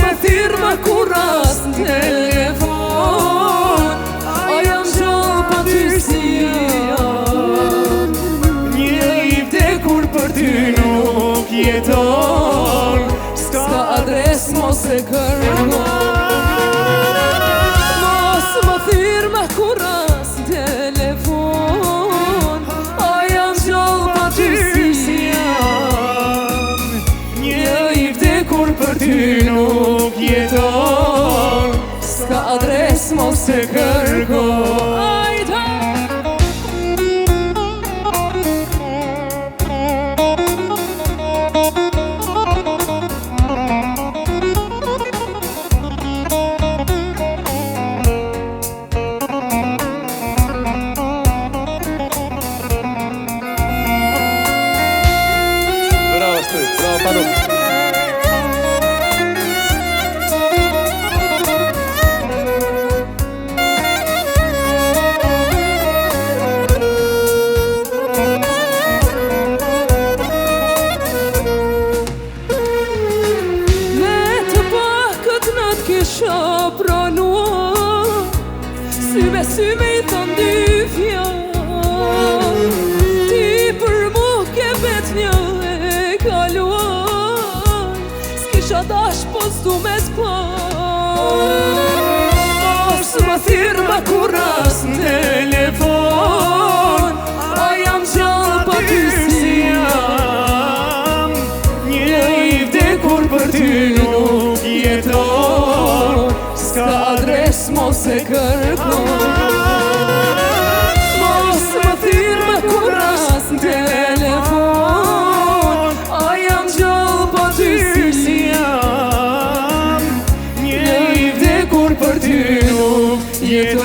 më thirë më kuras në telefon, a jam gjallë pa ty si jam. Një i vdekur për ty nuk jeton, s'ka adres mos e kërkon. Mos më thirë më kuras në telefon, a jam gjallë pa ty si jam. Një i vdekur për ty nuk jeton, s'ka adres mos e kërkon. Bravo, Panu. Kisha pranua, sy me i thon dy fjallë, ti për mu ke vet një e kaluar, s'kisha dash po s'du me t'plan. Mos më thirë më kuras në telefon, a jam gjallë pa ty si jam. Një i vdekur për ty nuk jeton, s'ka adres mos e kërkon. Mos më thirë më kuras në telefon, a jam gjallë pa ty si jam. Një i vdekur për ty nuk jeton,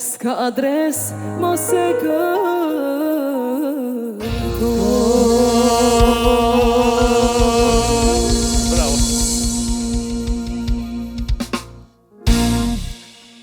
s'ka adres mos e kërkon.